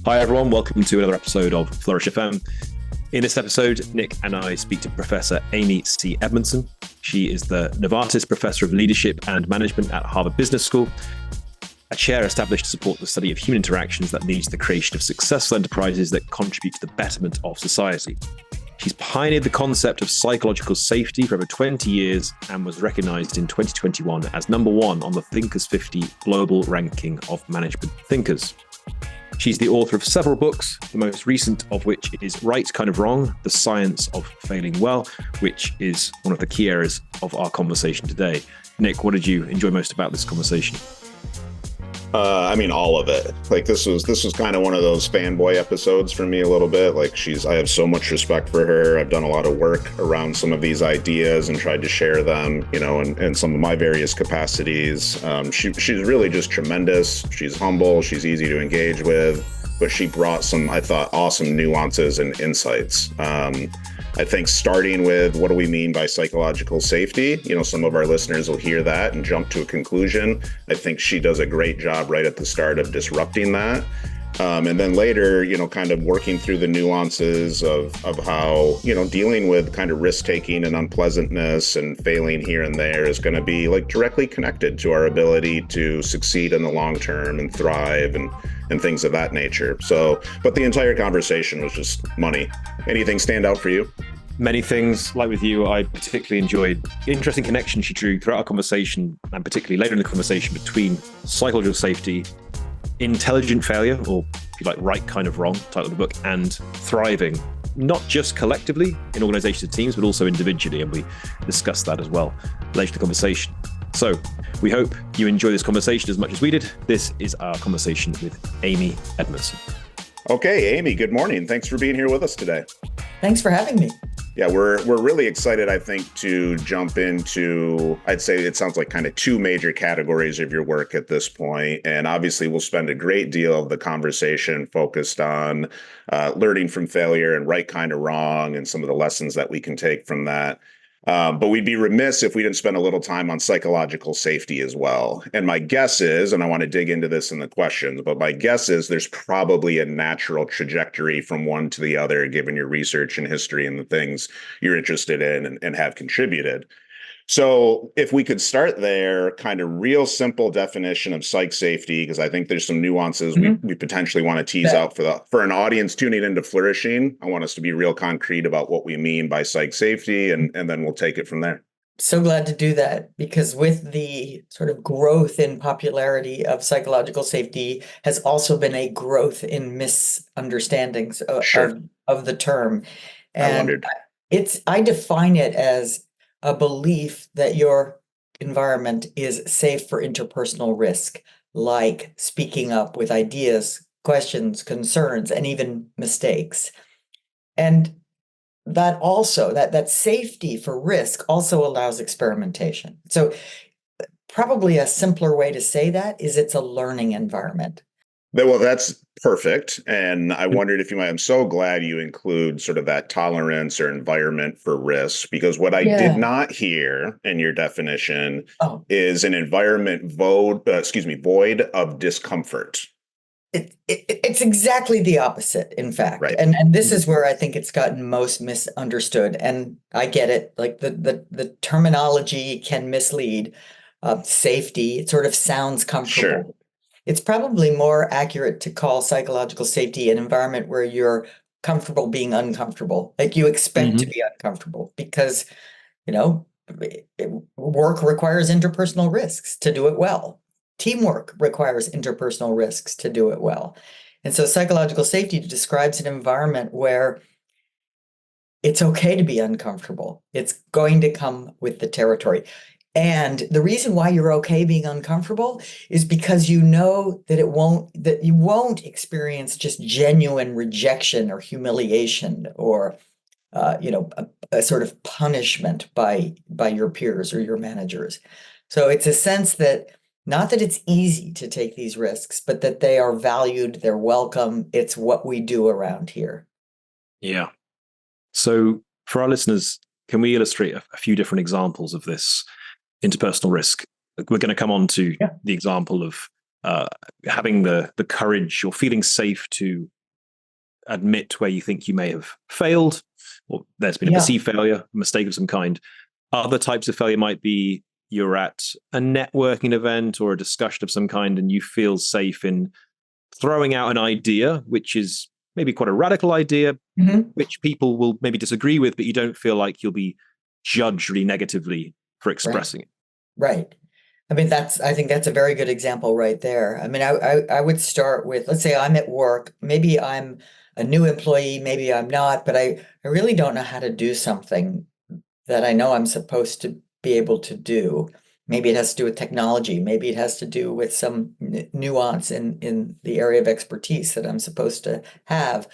Hi, everyone. Welcome to another episode of Flourish FM. In this episode, Nick and I speak to Professor Amy C. Edmondson. She is the Novartis Professor of Leadership and Management at Harvard Business School, a chair established to support the study of human interactions that leads to the creation of successful enterprises that contribute to the betterment of society. She's pioneered the concept of psychological safety for over 20 years and was recognized in 2021 as number one on the Thinkers 50 global ranking of management thinkers. She's the author of several books, the most recent of which is Right Kind of Wrong, The Science of Failing Well, which is one of the key areas of our conversation today. Nick, what did you enjoy most about this conversation? All of it. Like this was kind of one of those fanboy episodes for me a little bit. Like I have so much respect for her. I've done a lot of work around some of these ideas and tried to share them, in some of my various capacities. She's really just tremendous. She's humble. She's easy to engage with, but she brought some, I thought, awesome nuances and insights. I think starting with what do we mean by psychological safety? Some of our listeners will hear that and jump to a conclusion. I think she does a great job right at the start of disrupting that. And then later, kind of working through the nuances of how, dealing with kind of risk-taking and unpleasantness and failing here and there is going to be like directly connected to our ability to succeed in the long term and thrive and things of that nature. So, but the entire conversation was just money. Anything stand out for you? Many things. Like with you, I particularly enjoyed the interesting connection she drew throughout our conversation, and particularly later in the conversation, between psychological safety, intelligent failure, or if you like, right kind of wrong, title of the book, and thriving, not just collectively in organizations and teams, but also individually. And we discussed that as well later in the conversation. So we hope you enjoy this conversation as much as we did. This is our conversation with Amy Edmondson. Okay, Amy, good morning. Thanks for being here with us today. Thanks for having me. Yeah, we're really excited, I think, to jump into, I'd say it sounds like kind of two major categories of your work at this point. And obviously, we'll spend a great deal of the conversation focused on learning from failure and right kind of wrong and some of the lessons that we can take from that. But we'd be remiss if we didn't spend a little time on psychological safety as well. And my guess is, and I want to dig into this in the questions, but my guess is there's probably a natural trajectory from one to the other, given your research and history and the things you're interested in and have contributed. So if we could start there, kind of real simple definition of psych safety, because I think there's some nuances we potentially want to tease out for an audience tuning into Flourishing. I want us to be real concrete about what we mean by psych safety, and then we'll take it from there. So glad to do that, because with the sort of growth in popularity of psychological safety has also been a growth in misunderstandings of the term. And I wondered. I define it as a belief that your environment is safe for interpersonal risk, like speaking up with ideas, questions, concerns, and even mistakes. And that also, that safety for risk also allows experimentation. So probably a simpler way to say that is it's a learning environment. Well, that's perfect. And I wondered if you might, I'm so glad you include sort of that tolerance or environment for risk, because what I did not hear in your definition is an environment void of discomfort. It's exactly the opposite, in fact. Right. And this is where I think it's gotten most misunderstood. And I get it. Like the terminology can mislead. Safety, it sort of sounds comfortable. Sure. It's probably more accurate to call psychological safety an environment where you're comfortable being uncomfortable. Like you expect to be uncomfortable because, work requires interpersonal risks to do it well. Teamwork requires interpersonal risks to do it well. And so psychological safety describes an environment where it's okay to be uncomfortable. It's going to come with the territory. And the reason why you're okay being uncomfortable is because you know that you won't experience just genuine rejection or humiliation or a sort of punishment by your peers or your managers. So it's a sense that not that it's easy to take these risks, but that they are valued, they're welcome. It's what we do around here. Yeah. So for our listeners, can we illustrate a few different examples of this interpersonal risk? We're going to come on to the example of uh, having the courage or feeling safe to admit where you think you may have failed, or there's been a perceived failure, a mistake of some kind. Other types of failure might be you're at a networking event or a discussion of some kind, and you feel safe in throwing out an idea, which is maybe quite a radical idea, which people will maybe disagree with, but you don't feel like you'll be judged really negatively for expressing it. Right. I mean, I think that's a very good example right there. I mean, I would start with, let's say I'm at work, maybe I'm a new employee, maybe I'm not, but I really don't know how to do something that I know I'm supposed to be able to do. Maybe it has to do with technology. Maybe it has to do with some nuance in the area of expertise that I'm supposed to have.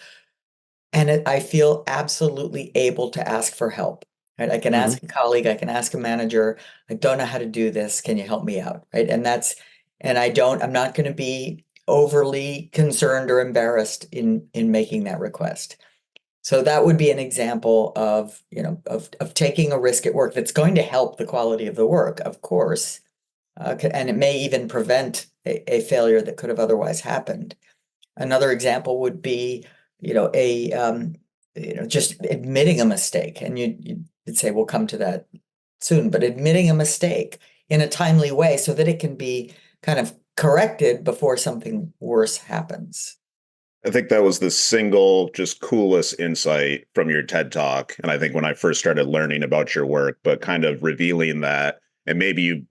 And I feel absolutely able to ask for help. Right? I can ask a colleague, I can ask a manager, I don't know how to do this. Can you help me out? Right. And I'm not going to be overly concerned or embarrassed in making that request. So that would be an example of, of taking a risk at work that's going to help the quality of the work, of course. And it may even prevent a failure that could have otherwise happened. Another example would be, just admitting a mistake. And you'd say, we'll come to that soon, but admitting a mistake in a timely way so that it can be kind of corrected before something worse happens. I think that was the single just coolest insight from your TED Talk. And I think when I first started learning about your work, but kind of revealing that, and maybe you'd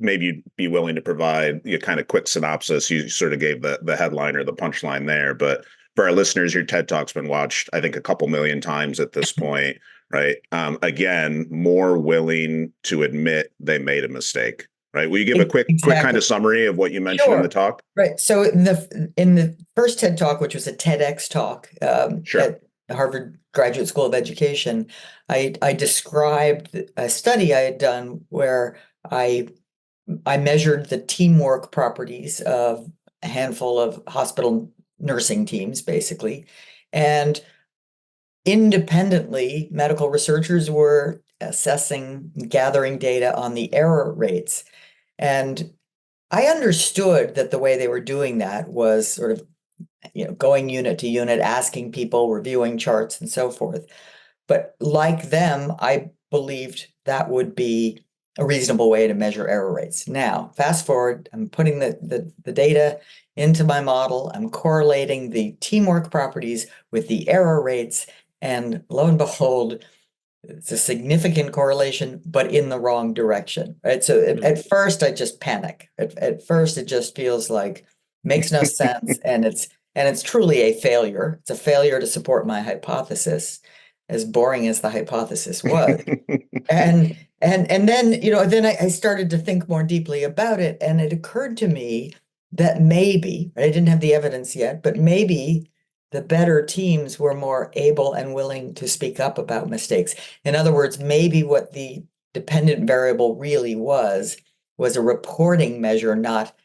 be willing to provide a kind of quick synopsis. You sort of gave the headline or the punchline there, but for our listeners, your TED Talk's been watched, I think, a couple million times at this point, right? Again, more willing to admit they made a mistake. Right. Will you give a quick kind of summary of what you mentioned in the talk? Right. So in the first TED Talk, which was a TEDx talk at Harvard Graduate School of Education, I described a study I had done where I measured the teamwork properties of a handful of hospital nursing teams, basically, and independently, medical researchers were gathering data on the error rates. And I understood that the way they were doing that was sort of, going unit to unit, asking people, reviewing charts and so forth. But like them, I believed that would be a reasonable way to measure error rates. Now, fast forward, I'm putting the data into my model. I'm correlating the teamwork properties with the error rates. And lo and behold, it's a significant correlation, but in the wrong direction, right? So at first I just panic. At first it just feels like makes no sense, and it's truly a failure. It's a failure to support my hypothesis, as boring as the hypothesis was. and then then I started to think more deeply about it, and it occurred to me that maybe, I didn't have the evidence yet, but maybe the better teams were more able and willing to speak up about mistakes. In other words, maybe what the dependent variable really was a reporting measure, not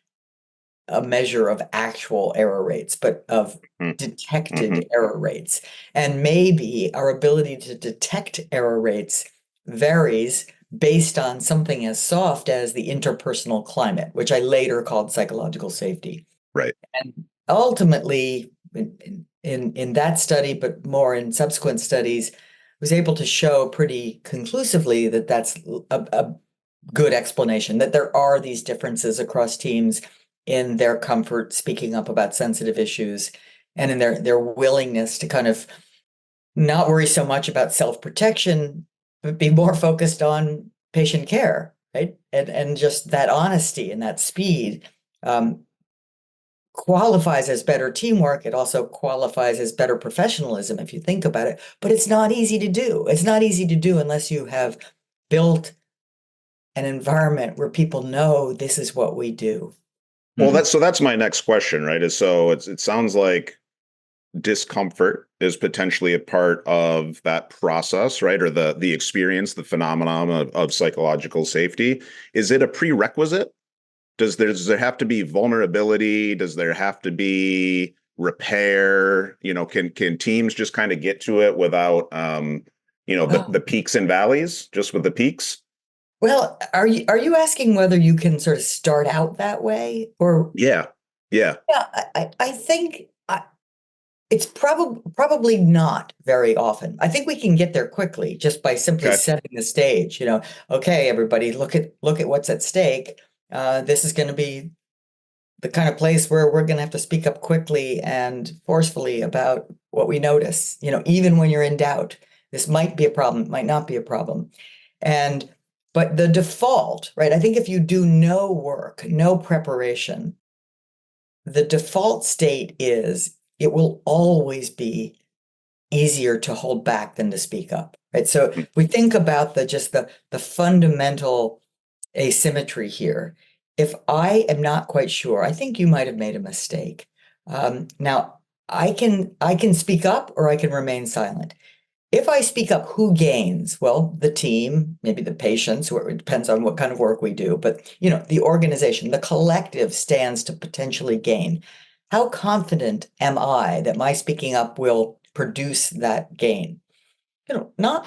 a measure of actual error rates, but of detected error rates. And maybe our ability to detect error rates varies based on something as soft as the interpersonal climate, which I later called psychological safety. Right. And ultimately, in that study, but more in subsequent studies, was able to show pretty conclusively that that's a good explanation, that there are these differences across teams in their comfort speaking up about sensitive issues and in their willingness to kind of not worry so much about self-protection, but be more focused on patient care, right? And just that honesty and that speed qualifies as better teamwork. It also qualifies as better professionalism if you think about it, but it's not easy to do. It's not easy to do unless you have built an environment where people know this is what we do. Well, that's my next question, right? It sounds like discomfort is potentially a part of that process, right? Or the experience, the phenomenon of psychological safety. Is it a prerequisite? Does there have to be vulnerability? Does there have to be repair? Can teams just kind of get to it without the peaks and valleys, just with the peaks? Well, are you asking whether you can sort of start out that way, or Yeah. Yeah. Yeah, I think it's probably not very often. I think we can get there quickly just by simply Okay. setting the stage. Okay, everybody, look at what's at stake. This is going to be the kind of place where we're going to have to speak up quickly and forcefully about what we notice. Even when you're in doubt, this might be a problem, it might not be a problem. But the default, right? I think if you do no work, no preparation, the default state is it will always be easier to hold back than to speak up, right? So Mm. we think about the fundamental asymmetry here. If I am not quite sure, I think you might have made a mistake. Now I can speak up or I can remain silent. If I speak up, who gains? Well, the team, maybe the patients, it depends on what kind of work we do, but the organization, the collective stands to potentially gain. How confident am I that my speaking up will produce that gain? Not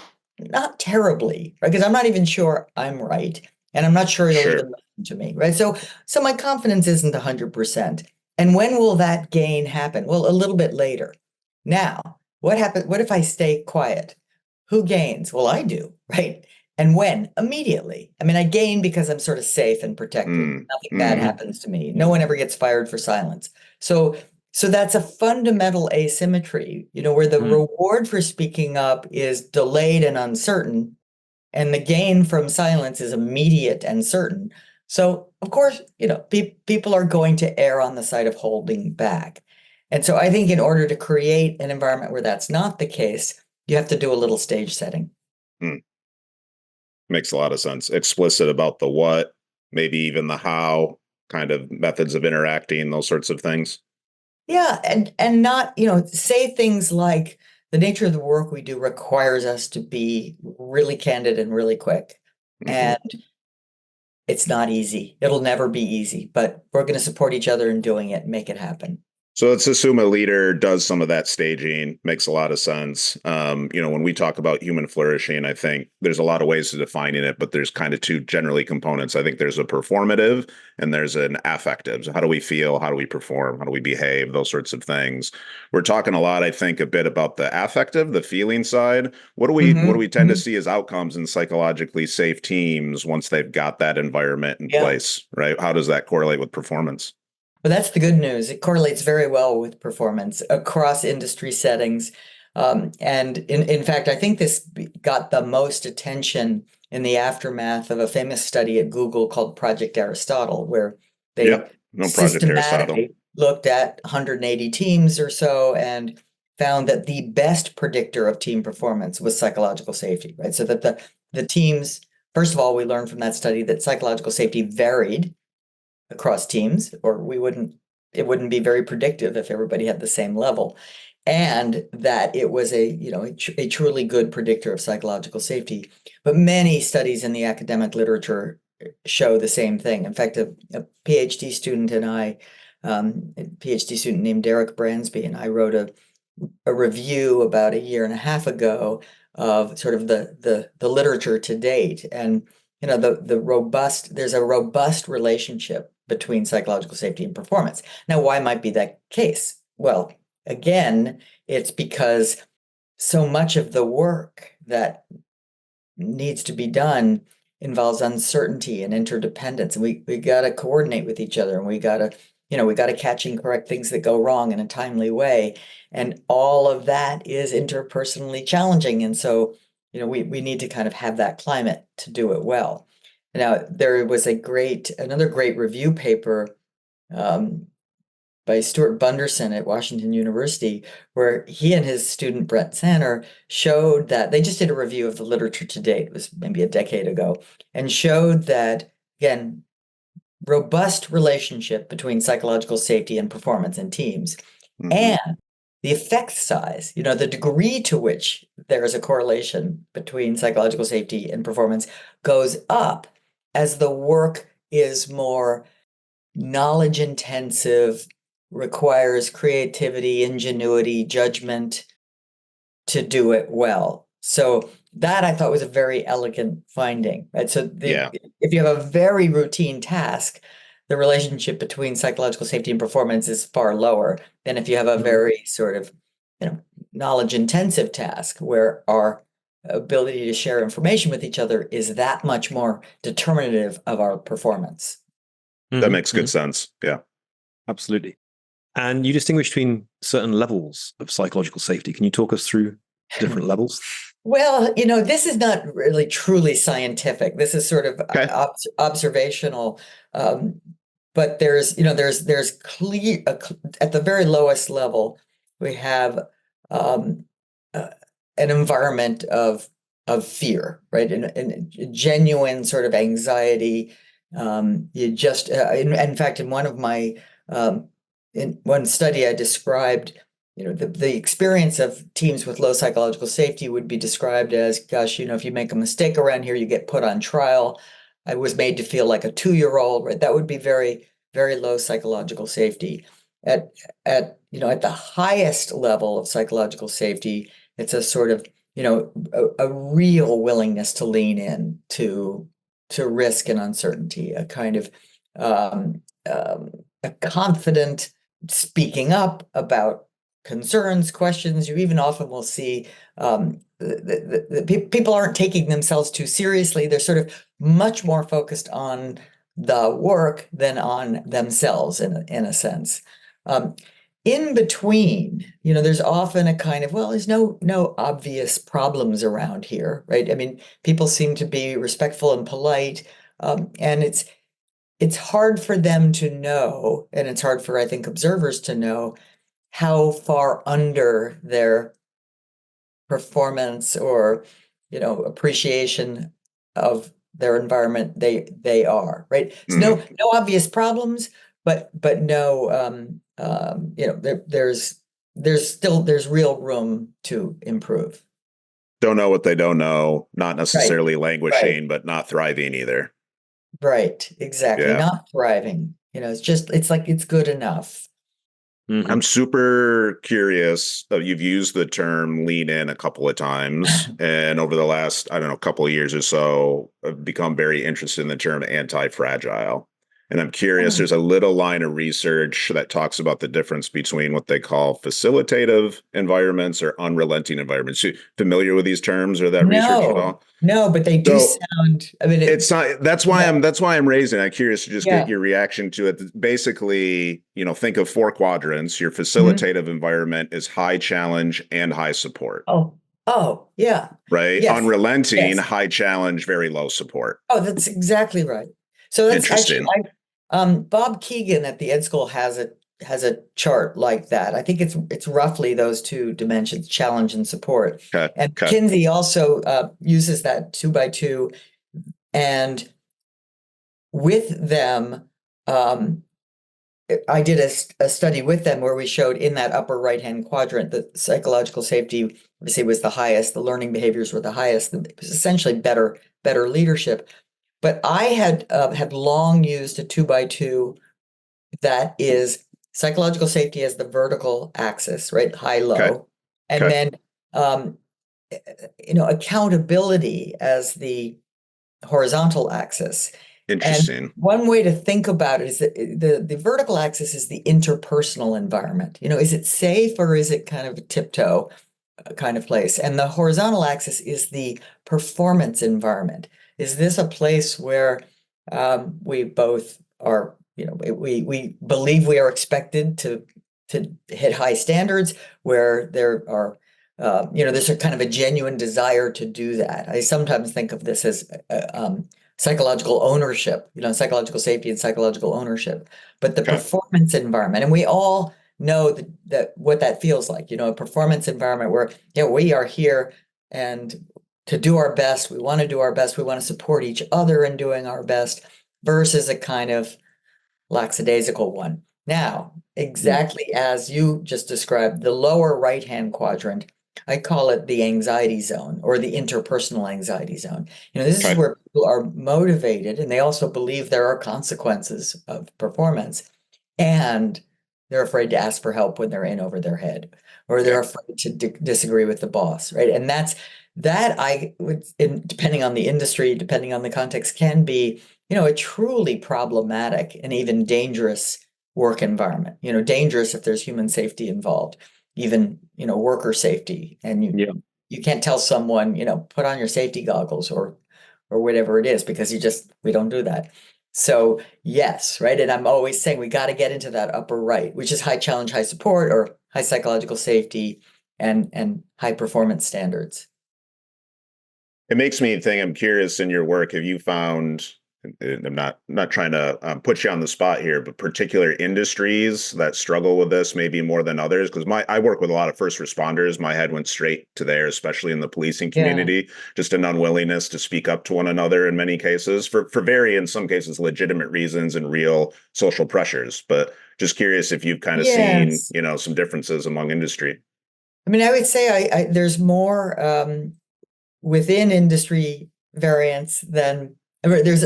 terribly, right? Because I'm not even sure I'm right, and I'm not sure you'll Sure. even listen to me, right? So my confidence isn't 100%. And when will that gain happen? Well, a little bit later. Now, what happens? What if I stay quiet? Who gains? Well, I do, right? And when? Immediately. I mean, I gain because I'm sort of safe and protected. Mm. Nothing bad Hmm. happens to me. No one ever gets fired for silence. So that's a fundamental asymmetry, where the Mm. reward for speaking up is delayed and uncertain, and the gain from silence is immediate and certain. So, of course, people are going to err on the side of holding back. And so I think in order to create an environment where that's not the case, you have to do a little stage setting. Mm. Makes a lot of sense. Explicit about the what, maybe even the how, kind of methods of interacting, those sorts of things. Yeah, and not, say things like the nature of the work we do requires us to be really candid and really quick. Hmm. And it's not easy. It'll never be easy, but we're going to support each other in doing it and make it happen. So let's assume a leader does some of that staging. Makes a lot of sense. When we talk about human flourishing, I think there's a lot of ways to defining it, but there's kind of two generally components. I think there's a performative and there's an affective. So how do we feel? How do we perform? How do we behave? Those sorts of things. We're talking a lot, I think, a bit about the affective, the feeling side. What do we tend to Mhm. see as outcomes in psychologically safe teams once they've got that environment in Yeah. place, right? How does that correlate with performance? But that's the good news. It correlates very well with performance across industry settings. And in fact, I think this got the most attention in the aftermath of a famous study at Google called Project Aristotle, where they Yep. No Project Aristotle. systematically looked at 180 teams or so and found that the best predictor of team performance was psychological safety, right? So that the teams, first of all, we learned from that study that psychological safety varied across teams, or it wouldn't be very predictive if everybody had the same level, and that it was a truly good predictor of psychological safety. But many studies in the academic literature show the same thing. In fact, a PhD student and I, a PhD student named Derek Bransby, and I wrote a review about a year and a half ago of sort of the literature to date. And there's a robust relationship between psychological safety and performance. Now, why might be that case? Well, again, it's because so much of the work that needs to be done involves uncertainty and interdependence, and we got to coordinate with each other, and we got to catch and correct things that go wrong in a timely way, and all of that is interpersonally challenging. And so we need to kind of have that climate to do it well. Now, there was another great review paper um, by Stuart Bunderson at Washington University, where he and his student Brett Sanner showed that they just did a review of the literature to date. It was maybe a decade ago, and showed that, again, robust relationship between psychological safety and performance in teams, Hmm. and the effect size, the degree to which there is a correlation between psychological safety and performance goes up as the work is more knowledge intensive, requires creativity, ingenuity, judgment to do it well. So that I thought was a very elegant finding, right? So Yeah. if you have a very routine task, the relationship between psychological safety and performance is far lower than if you have a very sort of, knowledge intensive task where our ability to share information with each other is that much more determinative of our performance. That makes good sense. Yeah. Absolutely. And you distinguish between certain levels of psychological safety. Can you talk us through different levels? Well, this is not really truly scientific. This is sort of observational. But there's clear at the very lowest level, we have an environment of fear, right? And genuine sort of anxiety. In fact, in one of my in one study, I described, the experience of teams with low psychological safety would be described as, gosh, if you make a mistake around here, you get put on trial. I was made to feel like a 2-year-old, right? That would be very, very low psychological safety. At the highest level of psychological safety, it's a sort of, a real willingness to lean in to risk and uncertainty, a kind of a confident speaking up about concerns, questions. You even often will see the people aren't taking themselves too seriously. They're sort of much more focused on the work than on themselves in a sense. In between, there's often a kind of, well, there's no obvious problems around here, right? I mean, people seem to be respectful and polite, and it's hard for them to know, and it's hard for, I think, observers to know how far under their performance or, appreciation of their environment they are, right? So no obvious problems, but no, there's real room to improve. Don't know what they don't know, not necessarily languishing, Right. but not thriving either. Right, exactly. Yeah. Not thriving. It's like it's good enough. I'm super curious. You've used the term lean in a couple of times, and over the last, I don't know, couple of years or so, I've become very interested in the term anti-fragile. And I'm curious, there's a little line of research that talks about the difference between what they call facilitative environments or unrelenting environments. You familiar with these terms or that research at all? No, but they do sound, I mean, it's not, that's why I'm raising. I'm curious to just get your reaction to it. Basically, think of 4 quadrants. Your facilitative environment is high challenge and high support. Oh, yeah. Right. Yes. Unrelenting, high challenge, very low support. Oh, that's exactly right. So that's interesting. Actually, Bob Keegan at the Ed School has a chart like that. I think it's roughly those 2 dimensions, challenge and support. And Kinsey also uses that 2 by 2, and with them, I did a study with them where we showed in that upper right-hand quadrant that psychological safety obviously was the highest, the learning behaviors were the highest, it was essentially better leadership. But I had long used a 2 by 2 that is psychological safety as the vertical axis, right? High, low. And then accountability as the horizontal axis. Interesting. And one way to think about it is that the vertical axis is the interpersonal environment. Is it safe or is it kind of a tiptoe kind of place? And the horizontal axis is the performance environment. Is this a place where we both are, we believe we are expected to hit high standards, where there are, there's a kind of a genuine desire to do that. I sometimes think of this as psychological ownership, psychological safety and psychological ownership, but the performance environment, and we all know that what that feels like, a performance environment where, we are here and to do our best, we want to do our best, we want to support each other in doing our best, versus a kind of lackadaisical one. Now, exactly as you just described, the lower right-hand quadrant, I call it the anxiety zone or the interpersonal anxiety zone. This is where people are motivated and they also believe there are consequences of performance, and they're afraid to ask for help when they're in over their head, or they're afraid to disagree with the boss, right? And that I would, depending on the industry, depending on the context, can be a truly problematic and even dangerous work environment. Dangerous if there's human safety involved, even, worker safety. And you can't tell someone, put on your safety goggles or whatever it is, because we don't do that. So yes, right. And I'm always saying we got to get into that upper right, which is high challenge, high support, or high psychological safety and high performance standards. It makes me think, I'm curious, in your work, have you found, I'm not trying to put you on the spot here, but particular industries that struggle with this maybe more than others? Because I work with a lot of first responders. My head went straight to there, especially in the policing community, just an unwillingness to speak up to one another in many cases for very, in some cases, legitimate reasons and real social pressures. But just curious if you've kind of seen, some differences among industry. I mean, I would say there's more within industry variance than there's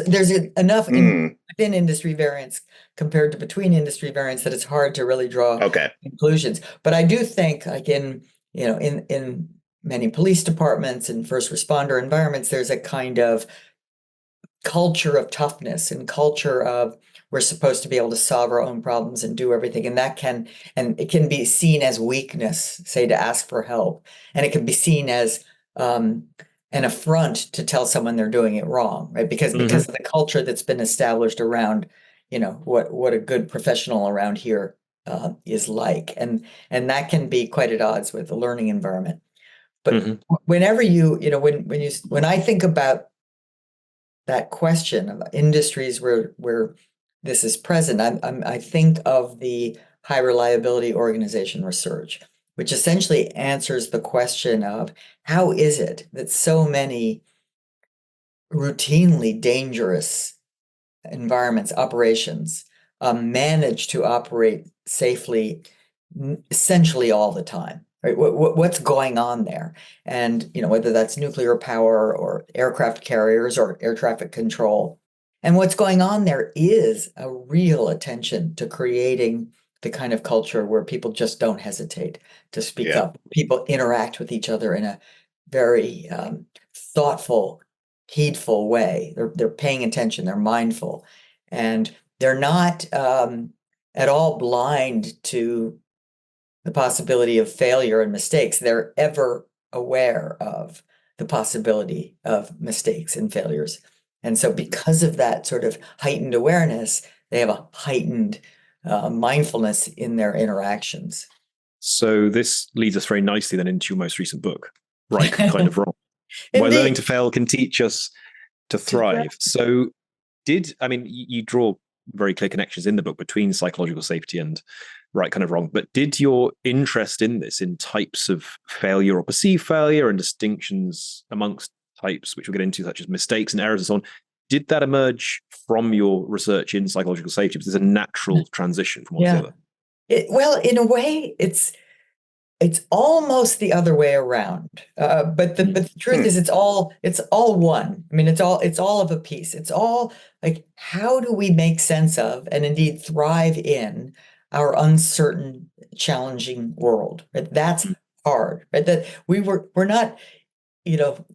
enough within industry variance compared to between industry variance that it's hard to really draw conclusions. But I do think, like in many police departments and first responder environments, there's a kind of culture of toughness and culture of we're supposed to be able to solve our own problems and do everything. And it can be seen as weakness, say, to ask for help. And it can be seen as an affront to tell someone they're doing it wrong, right? Because of the culture that's been established around, what a good professional around here is like. And that can be quite at odds with the learning environment. But whenever when I think about that question of industries where this is present, I think of the high reliability organization research, which essentially answers the question of how is it that so many routinely dangerous environments, operations, manage to operate safely essentially all the time. Right? What's going on there? And whether that's nuclear power or aircraft carriers or air traffic control. And what's going on there is a real attention to creating the kind of culture where people just don't hesitate to speak up. People interact with each other in a very thoughtful, heedful way. They're paying attention, they're mindful, and they're not at all blind to the possibility of failure and mistakes. They're ever aware of the possibility of mistakes and failures. And so because of that sort of heightened awareness, they have a heightened mindfulness in their interactions. So this leads us very nicely then into your most recent book, Right Kind of Wrong. Why Learning to Fail Can Teach Us to Thrive. So you draw very clear connections in the book between psychological safety and right kind of wrong, but did your interest in this, in types of failure or perceived failure and distinctions amongst types, which we'll get into, such as mistakes and errors and so on, did that emerge from your research in psychological safety? Was this a natural transition from one to the other? Well, in a way, it's almost the other way around. But the truth is, it's all one. I mean, it's all of a piece. It's all like, how do we make sense of and indeed thrive in our uncertain, challenging world? Right? That's hard. Right? That we're not,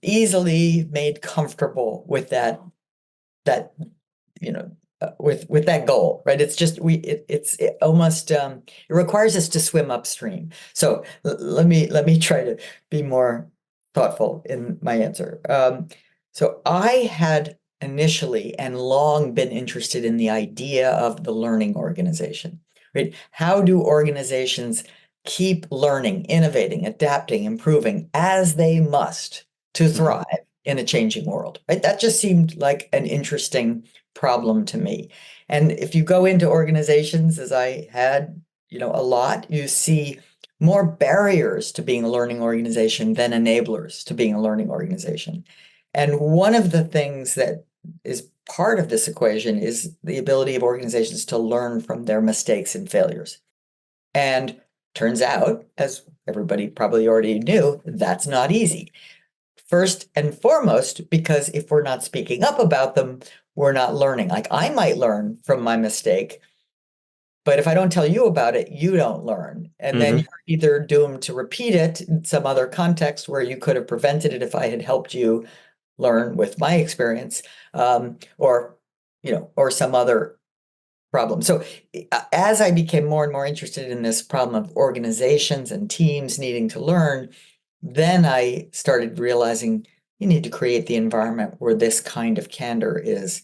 easily made comfortable with that with that goal, right? It's just it almost it requires us to swim upstream. So let me try to be more thoughtful in my answer. So I had initially and long been interested in the idea of the learning organization, right? How do organizations keep learning, innovating, adapting, improving as they must to thrive in a changing world, right? That just seemed like an interesting problem to me. And if you go into organizations, as I had, a lot, you see more barriers to being a learning organization than enablers to being a learning organization. And one of the things that is part of this equation is the ability of organizations to learn from their mistakes and failures. And turns out, as everybody probably already knew, that's not easy. First and foremost, because if we're not speaking up about them, we're not learning. Like, I might learn from my mistake, but if I don't tell you about it, you don't learn. And then you're either doomed to repeat it in some other context where you could have prevented it if I had helped you learn with my experience, or or some other problem. So as I became more and more interested in this problem of organizations and teams needing to learn, then I started realizing you need to create the environment where this kind of candor is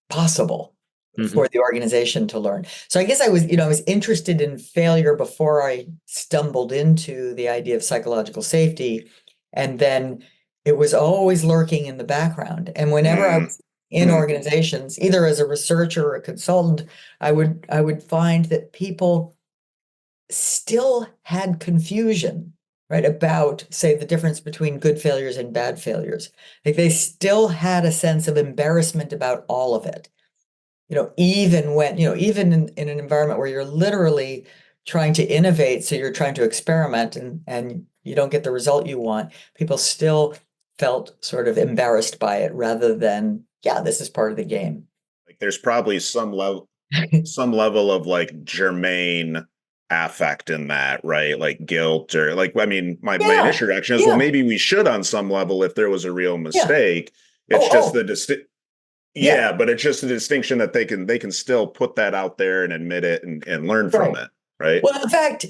possible for the organization to learn. So I guess I was interested in failure before I stumbled into the idea of psychological safety. And then it was always lurking in the background. And whenever I was in organizations, either as a researcher or a consultant, I would find that people still had confusion, right, about, say, the difference between good failures and bad failures. Like they still had a sense of embarrassment about all of it. Even when, even in an environment where you're literally trying to innovate, so you're trying to experiment and you don't get the result you want, people still felt sort of embarrassed by it rather than, yeah, this is part of the game. Like there's probably some level of like germane affect in that, right? Like guilt or like, I mean, my initial reaction is, well, maybe we should on some level if there was a real mistake. It's just the but it's just a distinction that they can still put that out there and admit it and learn from it, right? Well, in fact,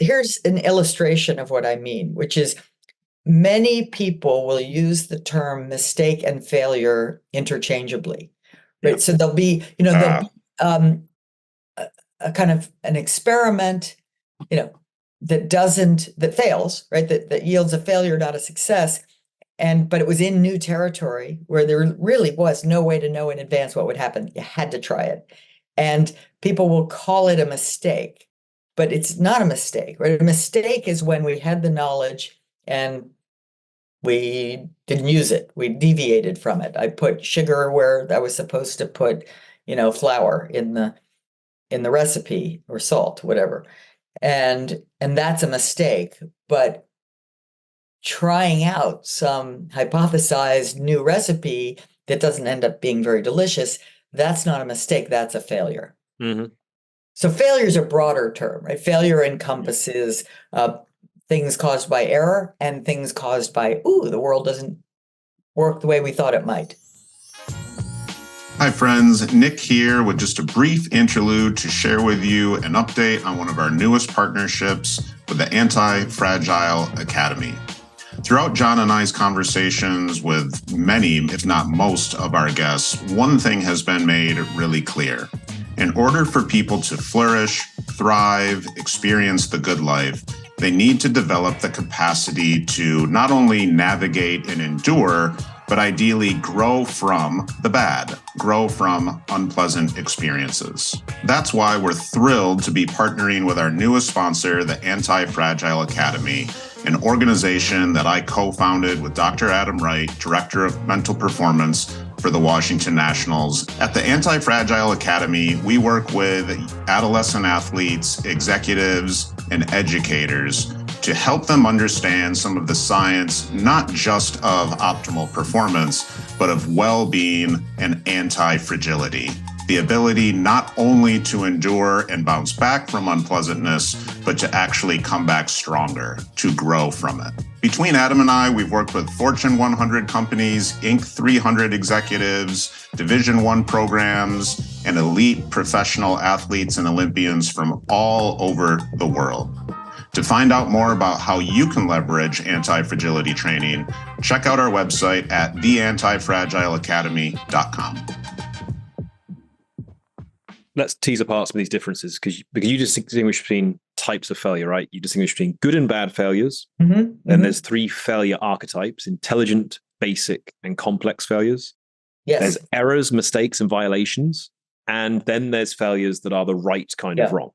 here's an illustration of what I mean, which is many people will use the term mistake and failure interchangeably, right? So there'll be, a kind of an experiment, that fails, right? That yields a failure, not a success. But it was in new territory where there really was no way to know in advance what would happen. You had to try it. And people will call it a mistake, but it's not a mistake, right? A mistake is when we had the knowledge and we didn't use it. We deviated from it. I put sugar where I was supposed to put, flour in the recipe, or salt, whatever. And that's a mistake. But trying out some hypothesized new recipe that doesn't end up being very delicious, that's not a mistake, that's a failure. So failure is a broader term, right? Failure encompasses things caused by error and things caused by, the world doesn't work the way we thought it might. Hi friends, Nick here with just a brief interlude to share with you an update on one of our newest partnerships with the Anti-Fragile Academy. Throughout John and I's conversations with many, if not most, of our guests, one thing has been made really clear. In order for people to flourish, thrive, experience the good life, they need to develop the capacity to not only navigate and endure, but ideally grow from the bad, grow from unpleasant experiences. That's why we're thrilled to be partnering with our newest sponsor, the Anti-Fragile Academy, an organization that I co-founded with Dr. Adam Wright, Director of Mental Performance for the Washington Nationals. At the Anti-Fragile Academy, we work with adolescent athletes, executives, and educators to help them understand some of the science, not just of optimal performance, but of well-being and anti-fragility. The ability not only to endure and bounce back from unpleasantness, but to actually come back stronger, to grow from it. Between Adam and I, we've worked with Fortune 100 companies, Inc. 300 executives, Division I programs, and elite professional athletes and Olympians from all over the world. To find out more about how you can leverage anti-fragility training, check out our website at theantifragileacademy.com. Let's tease apart some of these differences because you distinguish between types of failure, right? You distinguish between good and bad failures. Then there's three failure archetypes: intelligent, basic, and complex failures. Yes. There's errors, mistakes, and violations. And then there's failures that are the right kind of wrong.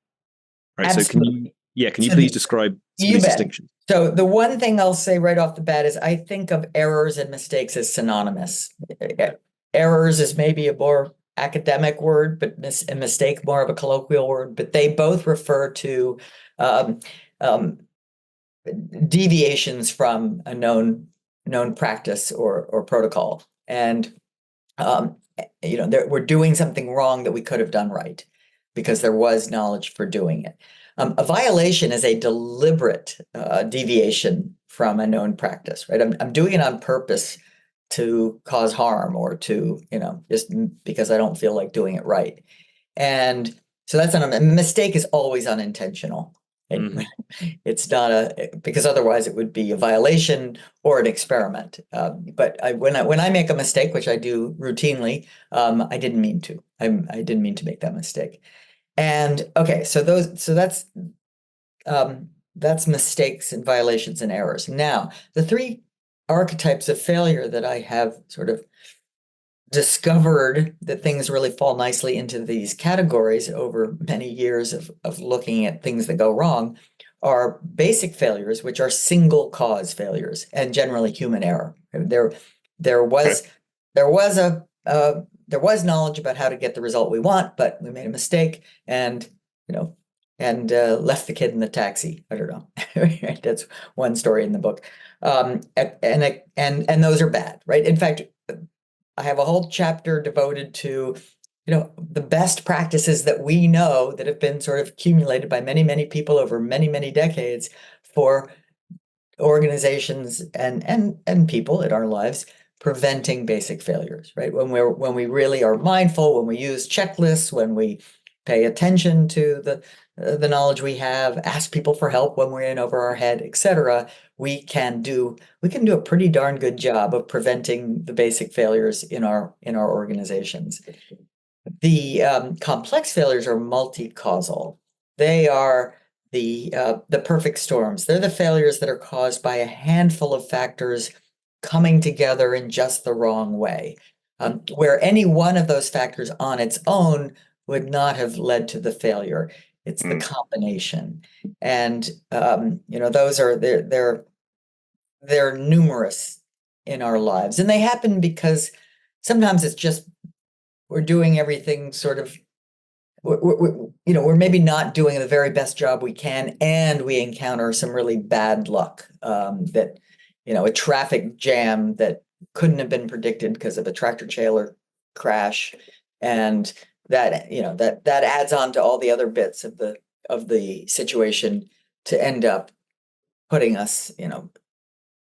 Right. Absolutely. So can you please describe some of these distinctions? So the one thing I'll say right off the bat is I think of errors and mistakes as synonymous. Errors is maybe a more academic word, but a mistake more of a colloquial word, but they both refer to deviations from a known practice or protocol. And we're doing something wrong that we could have done right because there was knowledge for doing it. A violation is a deliberate deviation from a known practice, right? I'm doing it on purpose to cause harm or to, just because I don't feel like doing it right. And so that's a mistake is always unintentional. It's not because otherwise it would be a violation or an experiment. But when I make a mistake, which I do routinely, I didn't mean to. I didn't mean to make that mistake. And okay, so that's mistakes and violations and errors. Now, the three archetypes of failure that I have sort of discovered that things really fall nicely into these categories over many years of looking at things that go wrong are basic failures, which are single cause failures and generally human error. There was knowledge about how to get the result we want, but we made a mistake and left the kid in the taxi. I don't know. That's one story in the book. And those are bad, right? In fact, I have a whole chapter devoted to, the best practices that we know that have been sort of accumulated by many, many people over many, many decades for organizations and people in our lives preventing basic failures, right? When we really are mindful, when we use checklists, when we pay attention to the knowledge we have, ask people for help when we're in over our head, etc., we can do a pretty darn good job of preventing the basic failures in our organizations. The complex failures are multi-causal. They are the perfect storms. They're the failures that are caused by a handful of factors coming together in just the wrong way, where any one of those factors on its own would not have led to the failure. It's the combination, and those are they're numerous in our lives, and they happen because sometimes it's just we're doing everything sort of. We're maybe not doing the very best job we can, and we encounter some really bad luck. That a traffic jam that couldn't have been predicted because of a tractor trailer crash, and that that adds on to all the other bits of the situation to end up putting us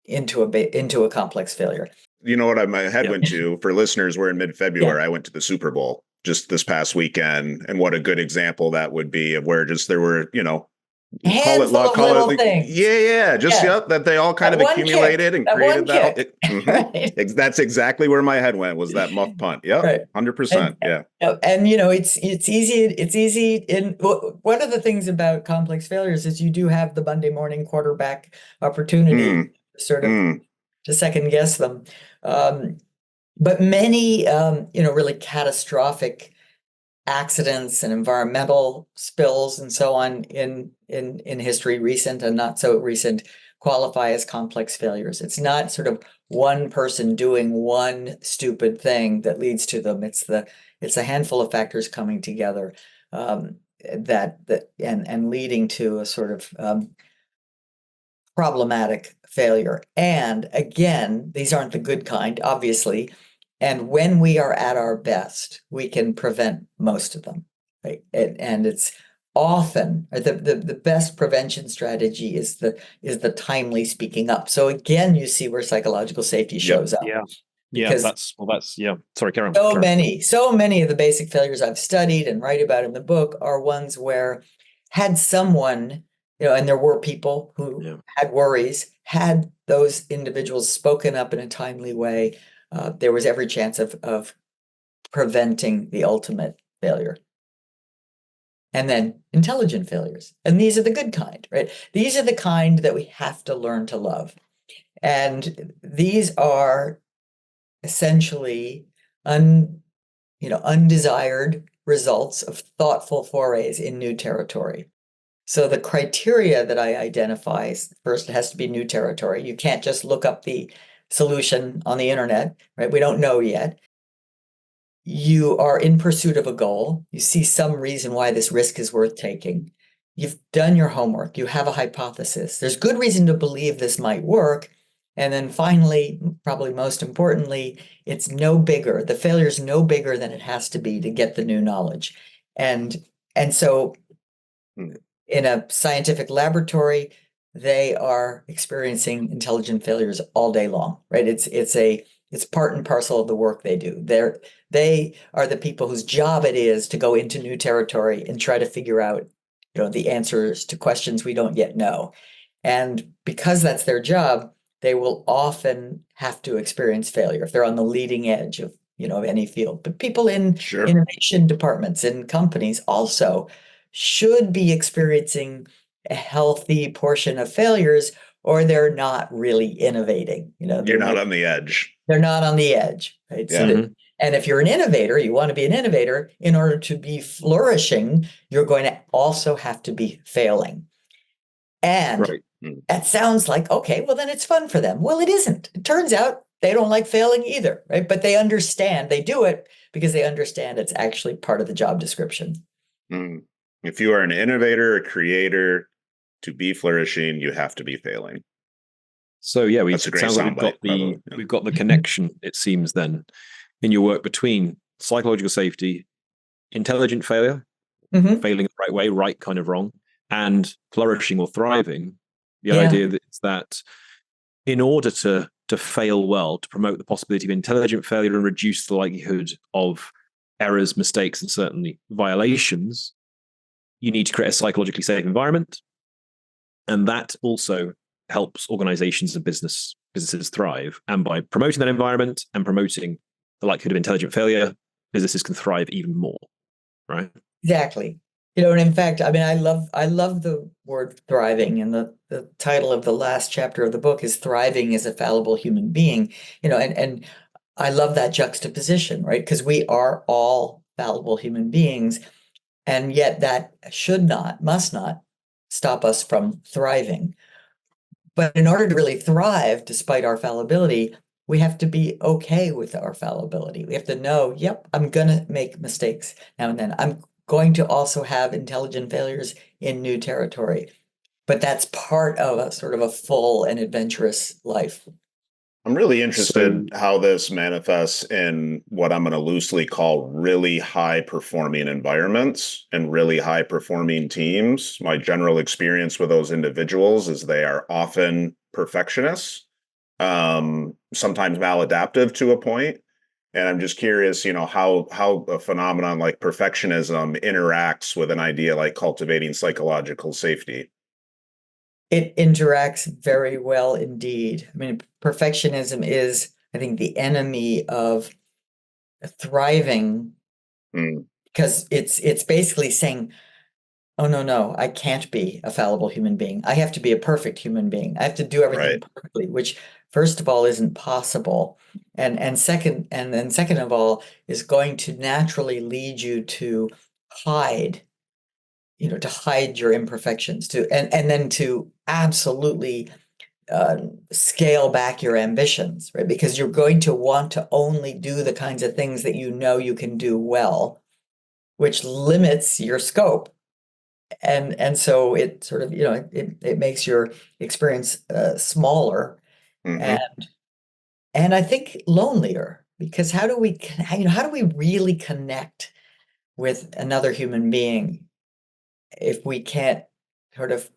into a complex failure. You know what my head went to for listeners? We're in mid-February. I went to the Super Bowl just this past weekend, and what a good example that would be of where just there were call it luck, call it things. That they all kind of accumulated and created that. Right. That's exactly where my head went, was that muff punt. Yep, right. 100%. Yeah. And it's easy. It's easy. In one of the things about complex failures is you do have the Monday morning quarterback opportunity to second guess them. But many really catastrophic accidents and environmental spills and so on in history, recent and not so recent, qualify as complex failures. It's not sort of one person doing one stupid thing that leads to them. It's a handful of factors coming together and leading to a sort of problematic failure. And again, these aren't the good kind, obviously. And when we are at our best, we can prevent most of them. Right? And it's often the best prevention strategy is the timely speaking up. So again, you see where psychological safety shows up. Sorry, Karen. So many of the basic failures I've studied and write about in the book are ones where had someone, and there were people who had worries, had those individuals spoken up in a timely way, there was every chance of preventing the ultimate failure. And then intelligent failures. And these are the good kind, right? These are the kind that we have to learn to love. And these are essentially undesired results of thoughtful forays in new territory. So the criteria that I identify is, first, it has to be new territory. You can't just look up the solution on the internet, right? We don't know yet. You are in pursuit of a goal. You see some reason why this risk is worth taking. You've done your homework. You have a hypothesis. There's good reason to believe this might work. And then finally, probably most importantly, it's no bigger. The failure is no bigger than it has to be to get the new knowledge. And so in a scientific laboratory, they are experiencing intelligent failures all day long, right? It's a It's part and parcel of the work they do. They are the people whose job it is to go into new territory and try to figure out, the answers to questions we don't yet know. And because that's their job, they will often have to experience failure if they're on the leading edge of, of any field. But people in innovation departments in companies also should be experiencing a healthy portion of failures, or they're not really innovating. You're not on the edge. They're not on the edge, right? Yeah. So and if you're an innovator, you want to be an innovator, in order to be flourishing, you're going to also have to be failing. And that sounds like, okay, well, then it's fun for them. Well, it isn't. It turns out they don't like failing either, right? But they understand, they do it because they understand it's actually part of the job description. If you are an innovator, a creator, to be flourishing, you have to be failing. So yeah, it sounds like we've got the connection, it seems, then in your work between psychological safety, intelligent failure, failing the right way, right kind of wrong, and flourishing or thriving. The idea that in order to fail well, to promote the possibility of intelligent failure and reduce the likelihood of errors, mistakes, and certainly violations, you need to create a psychologically safe environment. And that also helps organizations and businesses thrive. And by promoting that environment and promoting the likelihood of intelligent failure, businesses can thrive even more, right? Exactly. And in fact, I mean, I love the word thriving, and the title of the last chapter of the book is Thriving as a Fallible Human Being, and I love that juxtaposition, right? Because we are all fallible human beings, and yet that must not stop us from thriving. But in order to really thrive, despite our fallibility, we have to be okay with our fallibility. We have to know, yep, I'm going to make mistakes now and then. I'm going to also have intelligent failures in new territory. But that's part of a sort of a full and adventurous life. I'm really interested how this manifests in what I'm going to loosely call really high performing environments and really high performing teams. My general experience with those individuals is they are often perfectionists, sometimes maladaptive to a point. And I'm just curious, how a phenomenon like perfectionism interacts with an idea like cultivating psychological safety. It interacts very well indeed. I mean, perfectionism is, I think, the enemy of thriving, because it's basically saying, oh, no, I can't be a fallible human being. I have to be a perfect human being. I have to do everything perfectly, which, first of all, isn't possible. And second of all, is going to naturally lead you to hide your imperfections, and then to absolutely scale back your ambitions, right? Because you're going to want to only do the kinds of things that you can do well, which limits your scope. And so it sort of, it makes your experience smaller, and I think lonelier, because how do we really connect with another human being if we can't sort of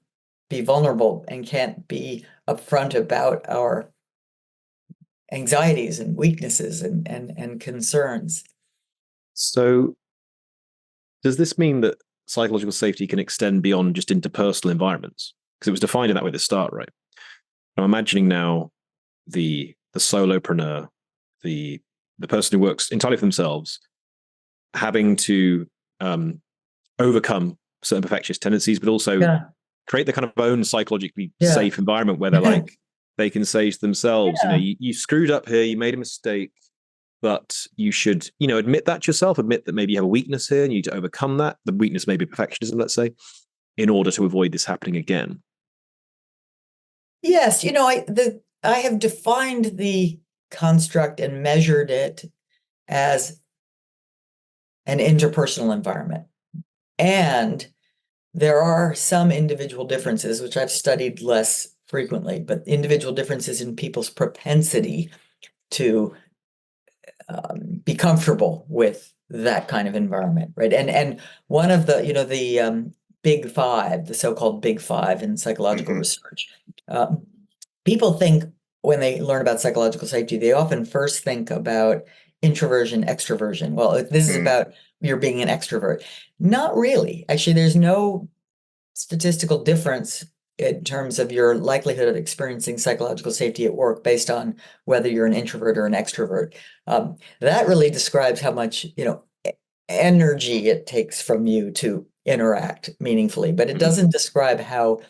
be vulnerable and can't be upfront about our anxieties and weaknesses and concerns? So does this mean that psychological safety can extend beyond just interpersonal environments? Because it was defined in that way at the start, right? I'm imagining now the solopreneur, the person who works entirely for themselves, having to overcome certain perfectionist tendencies, but also create the kind of own psychologically safe environment where they're like, they can say to themselves, you screwed up here, you made a mistake, but you should, admit that to yourself, admit that maybe you have a weakness here and you need to overcome that. The weakness may be perfectionism, let's say, in order to avoid this happening again. Yes, I have defined the construct and measured it as an interpersonal environment. And there are some individual differences, which I've studied less frequently, but individual differences in people's propensity to be comfortable with that kind of environment, right? And one of the big five, the so-called big five in psychological research, people think when they learn about psychological safety, they often first think about introversion, extroversion. Well, this is about you're being an extrovert. Not really. Actually, there's no statistical difference in terms of your likelihood of experiencing psychological safety at work based on whether you're an introvert or an extrovert. That really describes how much, energy it takes from you to interact meaningfully, but it doesn't describe how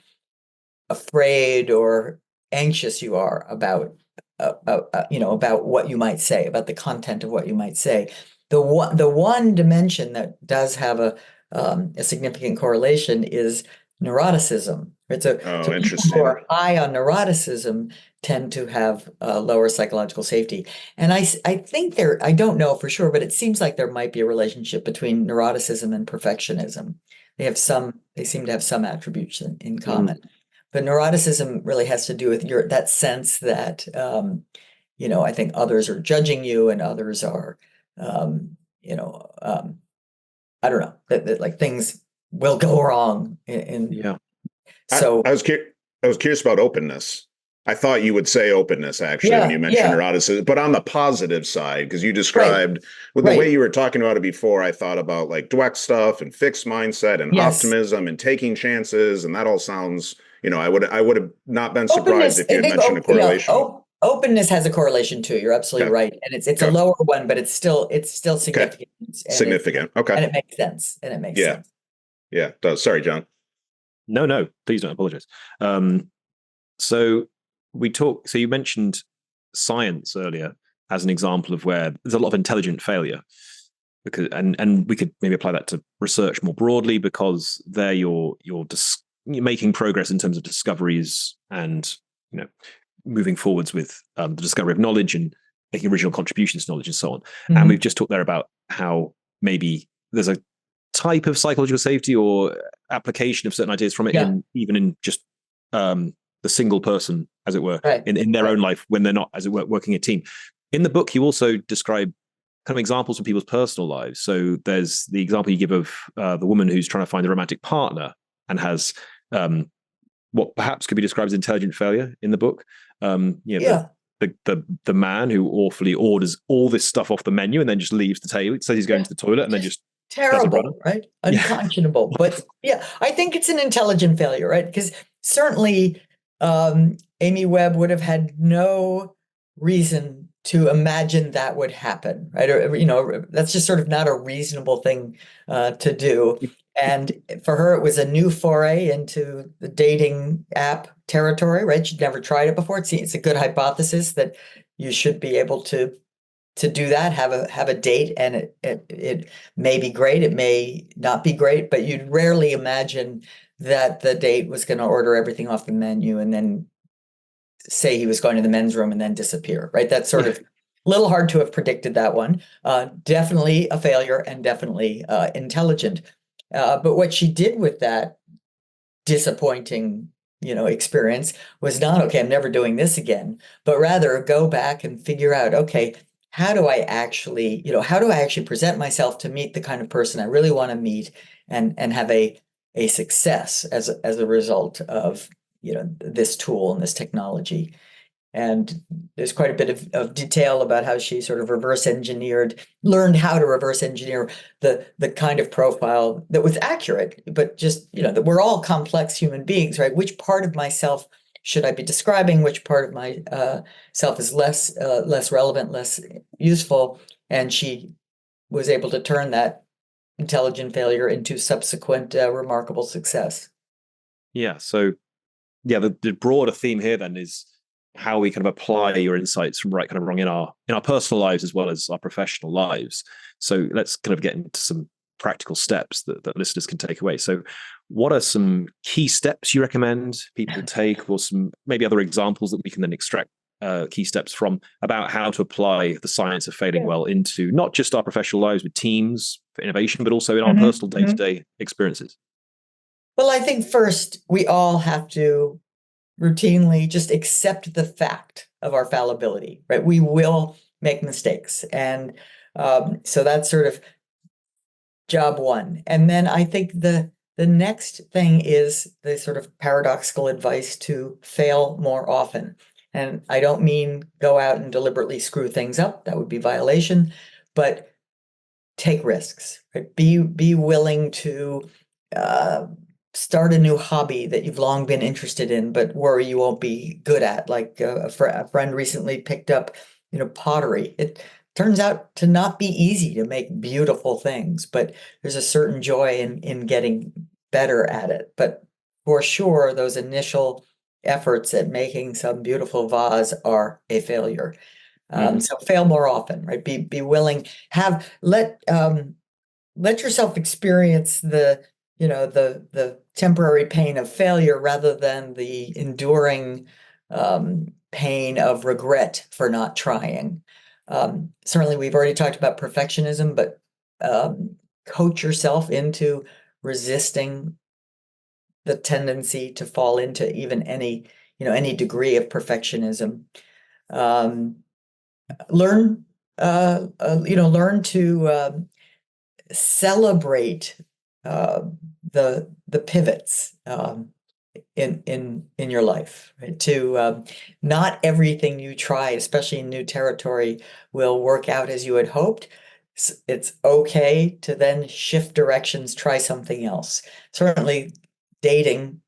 afraid or anxious you are about about what you might say, about the content of what you might say. The one dimension that does have a significant correlation is neuroticism. Right? So people who Interesting. are high on neuroticism tend to have lower psychological safety. And I think I don't know for sure, but it seems like there might be a relationship between neuroticism and perfectionism. They seem to have some attributes in common. But neuroticism really has to do with that sense that I think others are judging you and others are I don't know that like things will go wrong Yeah. So I was curious about openness. I thought you would say openness actually when you mentioned neuroticism, but on the positive side, because you described with the way you were talking about it before, I thought about like Dweck stuff and fixed mindset and optimism and taking chances, and that all sounds, I would have not been surprised if you had mentioned a correlation. Openness has a correlation too. You're absolutely right, and it's a lower one, but it's still significant. Significant. And it makes sense. Yeah, it does. Sorry, John. No, please don't apologize. So you mentioned science earlier as an example of where there's a lot of intelligent failure, because and we could maybe apply that to research more broadly, because there you're making progress in terms of discoveries and moving forwards with the discovery of knowledge and making original contributions to knowledge and so on. And we've just talked there about how maybe there's a type of psychological safety or application of certain ideas from it even in just the single person, as it were, in their own life when they're not, as it were, working a team. In the book, you also describe kind of examples from people's personal lives. So there's the example you give of the woman who's trying to find a romantic partner and has what perhaps could be described as intelligent failure in the book. The man who awfully orders all this stuff off the menu and then just leaves the table. It says he's going to the toilet and then just terrible, right? Unconscionable. But I think it's an intelligent failure, right? Because certainly Amy Webb would have had no reason to imagine that would happen, right? Or that's just sort of not a reasonable thing to do. And for her, it was a new foray into the dating app territory, right? She'd never tried it before. It's a good hypothesis that you should be able to do that, have a date, and it may be great, it may not be great, but you'd rarely imagine that the date was going to order everything off the menu and then say he was going to the men's room and then disappear, right? That's sort of a little hard to have predicted that one. Definitely a failure and definitely intelligent. But what she did with that disappointing, experience was not, okay, I'm never doing this again, but rather go back and figure out, okay, how do I actually present myself to meet the kind of person I really want to meet and have a success as a result of this tool and this technology. And there's quite a bit of detail about how she sort of learned how to reverse engineer the kind of profile that was accurate, but just, that we're all complex human beings, right? Which part of myself should I be describing? Which part of my self is less relevant, less useful? And she was able to turn that intelligent failure into subsequent remarkable success. Yeah. So, the broader theme here then is how we kind of apply your insights from right, kind of wrong in our personal lives as well as our professional lives. So let's kind of get into some practical steps that listeners can take away. So what are some key steps you recommend people take, or some maybe other examples that we can then extract key steps from about how to apply the science of failing well into not just our professional lives with teams for innovation, but also in our personal day-to-day experiences? Well, I think first we all have to routinely just accept the fact of our fallibility, right? We will make mistakes. And so that's sort of job one. And then I think the next thing is the sort of paradoxical advice to fail more often. And I don't mean go out and deliberately screw things up. That would be violation, but take risks, right? Be willing to start a new hobby that you've long been interested in, but worry you won't be good at. Like a friend recently picked up, pottery. It turns out to not be easy to make beautiful things, but there's a certain joy in getting better at it. But for sure, those initial efforts at making some beautiful vase are a failure. So fail more often, right? Be willing, let yourself experience the temporary pain of failure rather than the enduring pain of regret for not trying. Certainly, we've already talked about perfectionism, but coach yourself into resisting the tendency to fall into even any degree of perfectionism. Learn to celebrate the pivots in your life, right? To not everything you try, especially in new territory, will work out as you had hoped. It's okay to then shift directions, try something else. Certainly, dating,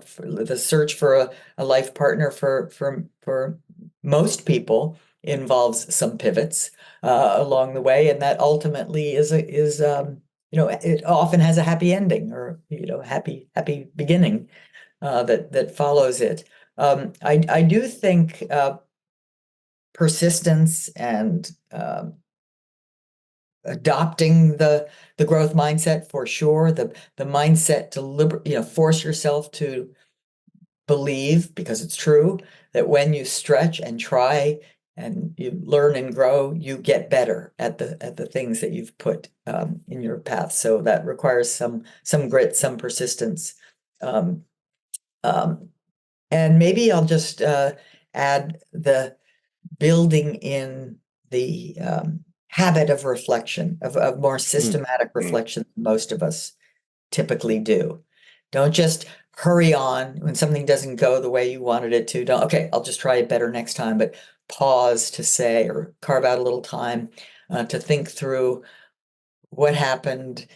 for the search for a life partner for most people involves some pivots along the way, and that ultimately is it often has a happy ending or happy beginning that follows it. I do think persistence and adopting the growth mindset for sure, the mindset to force yourself to believe, because it's true, that when you stretch and try and you learn and grow, you get better at the things that you've put in your path. So that requires some grit, some persistence. Um, and maybe I'll just add the building in the habit of reflection, of more systematic reflection than most of us typically do. Don't just hurry on when something doesn't go the way you wanted it to. Okay, I'll just try it better next time, but pause to say or carve out a little time to think through what happened,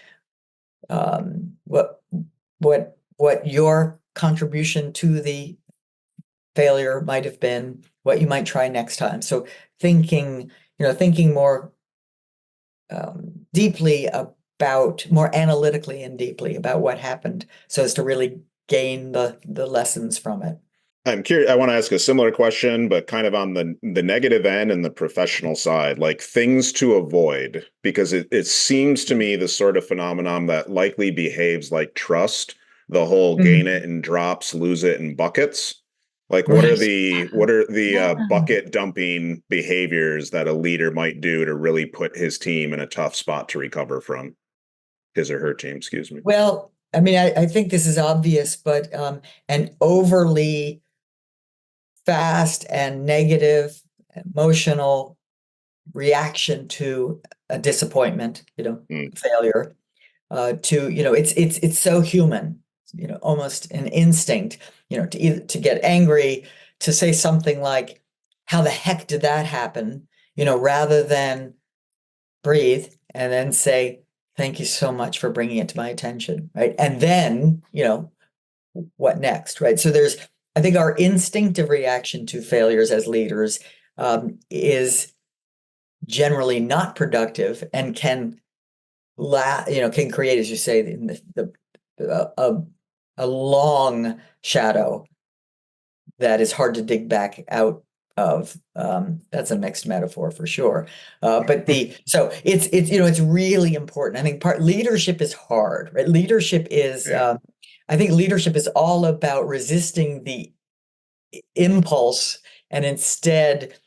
what your contribution to the failure might have been, what you might try next time. So thinking more deeply about, more analytically and deeply about what happened, so as to really gain the lessons from it. I'm curious. I want to ask a similar question, but kind of on the negative end and the professional side, like things to avoid, because it seems to me the sort of phenomenon that likely behaves like trust, the whole gain it in drops, lose it in buckets. Like what are the bucket dumping behaviors that a leader might do to really put his team in a tough spot to recover from? His or her team, excuse me. Well, I mean, I think this is obvious, but an overly fast and negative emotional reaction to a disappointment, failure, it's so human, almost an instinct, to get angry, to say something like, how the heck did that happen? Rather than breathe and then say, thank you so much for bringing it to my attention, right? And then, what next, right? So I think our instinctive reaction to failures as leaders is generally not productive and can create, as you say, in a long shadow that is hard to dig back out of. That's a mixed metaphor for sure. But it's really important. I think leadership is hard, right? Leadership is, I think leadership is all about resisting the impulse and instead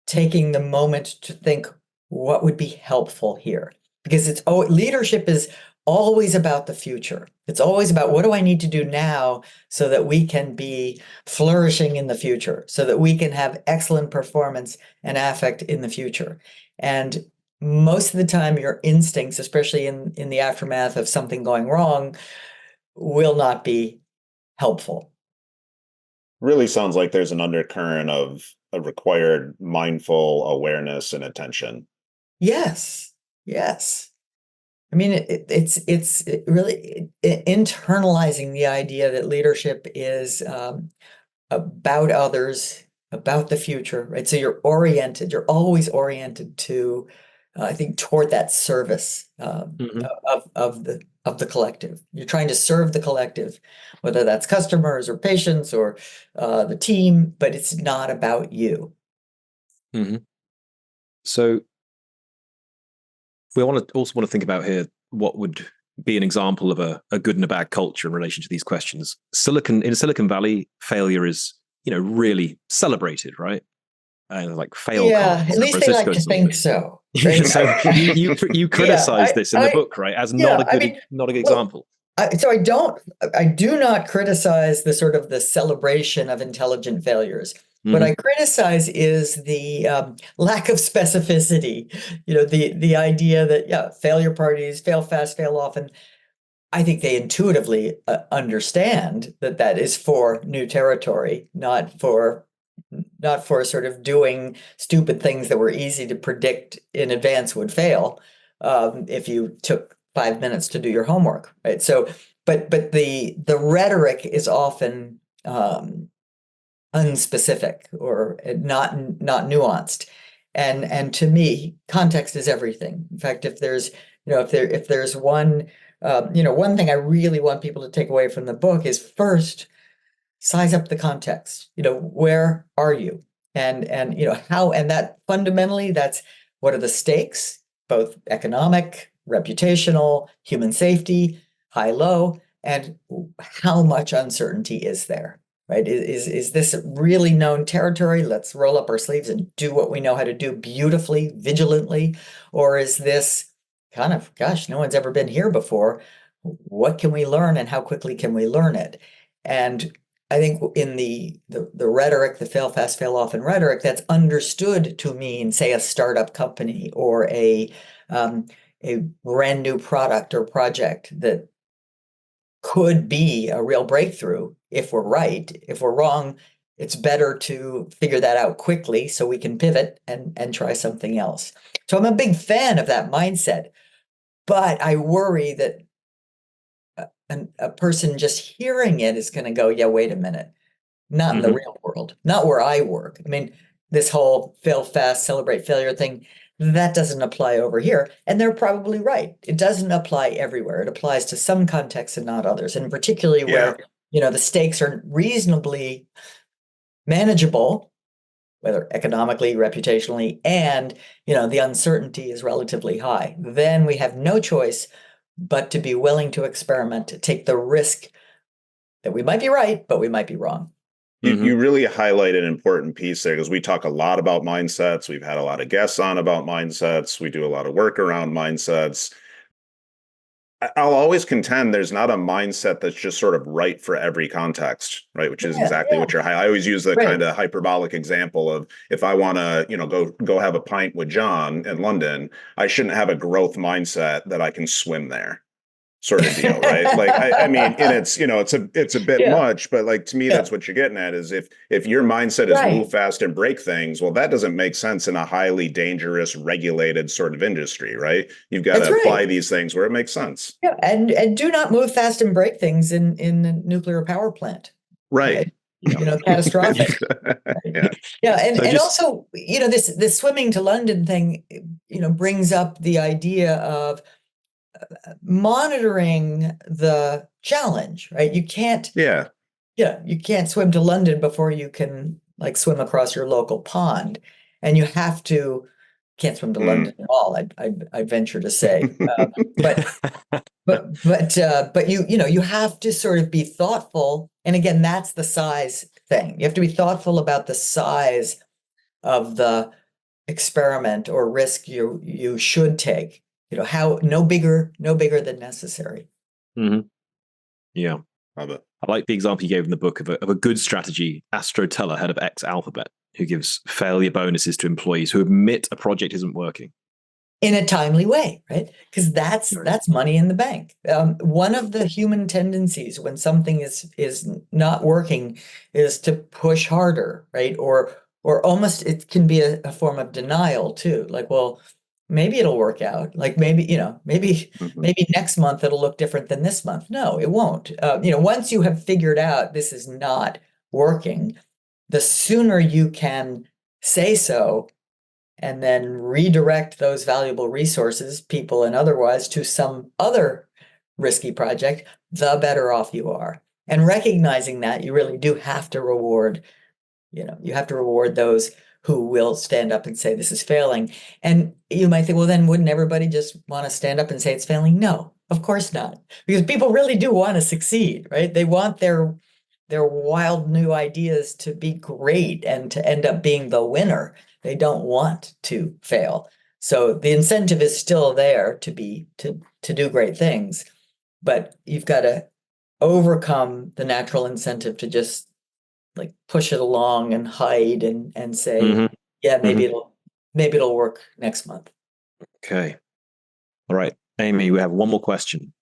taking the moment to think, what would be helpful here? Because leadership is always about the future. It's always about, what do I need to do now so that we can be flourishing in the future, so that we can have excellent performance and affect in the future. And most of the time, your instincts, especially in the aftermath of something going wrong, will not be helpful. Really sounds like there's an undercurrent of a required mindful awareness and attention. Yes, yes. I mean, it's really internalizing the idea that leadership is about others, about the future, right? So you're always oriented to, I think, toward that service Hmm. of the collective. You're trying to serve the collective, whether that's customers or patients or the team, but it's not about you. Hmm. So we also want to think about here what would be an example of a good and a bad culture in relation to these questions. In Silicon Valley, failure is, really celebrated, right? Like fail Yeah, cons, at San least they like Francisco to sort of think thing. so, right? So you Yeah, criticize this in the I, book, right, as yeah, not a good look, example. I do not criticize the sort of the celebration of intelligent failures. What Hmm. I criticize is the lack of specificity. The idea that, yeah, failure parties fail fast, fail often. I think they intuitively understand that that is for new territory, not for sort of doing stupid things that were easy to predict in advance would fail if you took 5 minutes to do your homework, right? So, but the rhetoric is often unspecific or not nuanced, and to me, context is everything. In fact, if there's one thing I really want people to take away from the book is first size up the context. Where are you? And how, and that fundamentally, that's what are the stakes, both economic, reputational, human safety, high, low, and how much uncertainty is there, right? Is this really known territory? Let's roll up our sleeves and do what we know how to do beautifully, vigilantly, or is this kind of, gosh, no one's ever been here before. What can we learn and how quickly can we learn it? And I think in the rhetoric, the fail fast, fail often rhetoric, that's understood to mean, say, a startup company or a brand new product or project that could be a real breakthrough if we're right. If we're wrong, it's better to figure that out quickly so we can pivot and try something else. So I'm a big fan of that mindset, but I worry that a person just hearing it is going to go, yeah, wait a minute. Not in the Hmm. real world, not where I work. I mean, this whole fail fast, celebrate failure thing, that doesn't apply over here. And they're probably right. It doesn't apply everywhere. It applies to some contexts and not others. And particularly Yeah. where, the stakes are reasonably manageable, whether economically, reputationally, and, the uncertainty is relatively high. Then we have no choice but to be willing to experiment, to take the risk that we might be right, but we might be wrong. You really highlight an important piece there because we talk a lot about mindsets. We've had a lot of guests on about mindsets. We do a lot of work around mindsets. I'll always contend there's not a mindset that's just sort of right for every context, right? Which is Yeah, exactly what I always use the right. kind of hyperbolic example of if I want to, go have a pint with John in London, I shouldn't have a growth mindset that I can swim there. Sort of deal, right? Like, I mean, and it's a bit Yeah, much, but like to me, yeah, that's what you're getting at is if your mindset is right. move fast and break things, well, that doesn't make sense in a highly dangerous, regulated sort of industry, right? You've got That's to apply right. these things where it makes sense. Yeah, and do not move fast and break things in a nuclear power plant. Right. Right? Yeah. Catastrophic. Right? Yeah. Yeah, and So and just also, this swimming to London thing, brings up the idea of monitoring the challenge, right? Yeah. You can't swim to London before you can like swim across your local pond, and you have to can't swim to Mm. London at all. I'd venture to say, but but you have to sort of be thoughtful. And again, that's the size thing. You have to be thoughtful about the size of the experiment or risk you should take. How no bigger than necessary. Mhm. Yeah. Love it. I like the example you gave in the book of a good strategy, Astro Teller, head of X Alphabet, who gives failure bonuses to employees who admit a project isn't working. in a timely way, right? Because that's money in the bank. One of the human tendencies when something is not working is to push harder, right? Or almost it can be a form of denial too. Like, well, maybe it'll work out. Like maybe maybe next month it'll look different than this month. No, it won't. Once you have figured out this is not working, the sooner you can say so and then redirect those valuable resources, people and otherwise, to some other risky project, the better off you are. And recognizing that, you really do have to reward, those who will stand up and say this is failing. And you might think, well, then wouldn't everybody just want to stand up and say it's failing? No, of course not. Because people really do want to succeed, right? They want their wild new ideas to be great and to end up being the winner. They don't want to fail. So the incentive is still there to do great things, but you've got to overcome the natural incentive to just like push it along and hide and say, yeah, maybe it'll work next month. Okay. All right, Amy, we have one more question.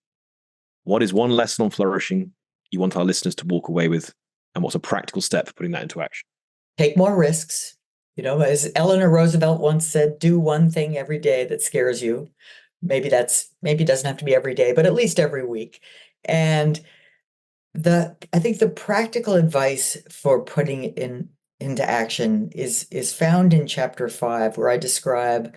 What is one lesson on flourishing you want our listeners to walk away with, and what's a practical step for putting that into action? Take more risks. As Eleanor Roosevelt once said, do one thing every day that scares you. Maybe it doesn't have to be every day, but at least every week. And I think the practical advice for putting it into action is found in chapter 5, where I describe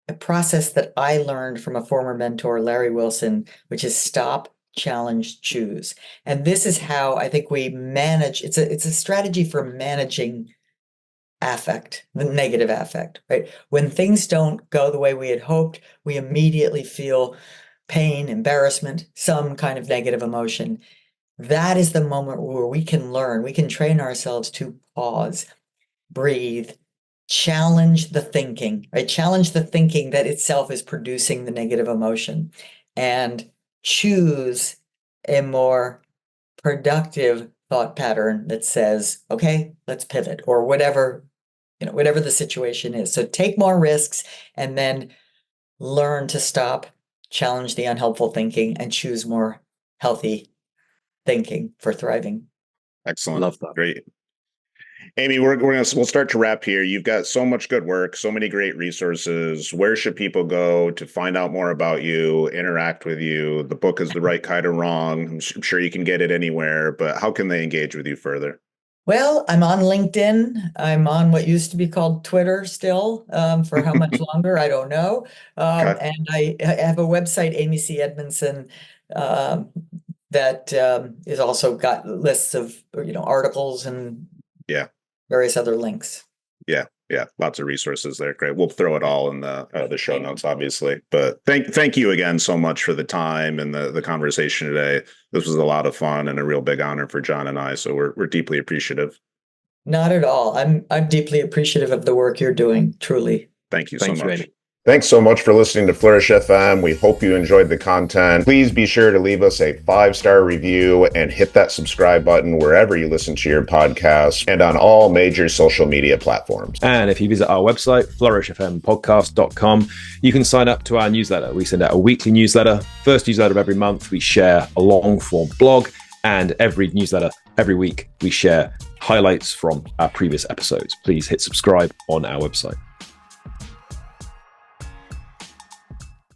a process that I learned from a former mentor, Larry Wilson, which is stop, challenge, choose. And this is how I think we manage. It's a strategy for managing affect, the negative affect, right? When things don't go the way we had hoped, we immediately feel pain, embarrassment, some kind of negative emotion. That is the moment where we can learn, we can train ourselves to pause, breathe, challenge the thinking, right? Challenge the thinking that itself is producing the negative emotion, and choose a more productive thought pattern that says, okay, let's pivot, or whatever the situation is. So take more risks and then learn to stop, challenge the unhelpful thinking, and choose more healthy thinking for thriving. Excellent. Love that. Great. Amy, we'll start to wrap here. You've got so much good work, so many great resources. Where should people go to find out more about you, interact with you? The book is The Right Kind of Wrong. I'm sure you can get it anywhere, but how can they engage with you further? Well, I'm on LinkedIn. I'm on what used to be called Twitter still. For how much longer, I don't know. Okay. And I have a website, Amy C. Edmondson, that is also got lists of articles and various other links. Yeah, lots of resources there. Great. We'll throw it all in the show notes, obviously. But thank you again so much for the time and the conversation today. This was a lot of fun and a real big honor for John and I. So we're deeply appreciative. Not at all. I'm deeply appreciative of the work you're doing. Truly. Thank you so much. Amy. Thanks so much for listening to Flourish FM. We hope you enjoyed the content. Please be sure to leave us a 5-star review and hit that subscribe button wherever you listen to your podcast and on all major social media platforms. And if you visit our website, flourishfmpodcast.com, you can sign up to our newsletter. We send out a weekly newsletter. First newsletter of every month, we share a long form blog, and every newsletter, every week, we share highlights from our previous episodes. Please hit subscribe on our website.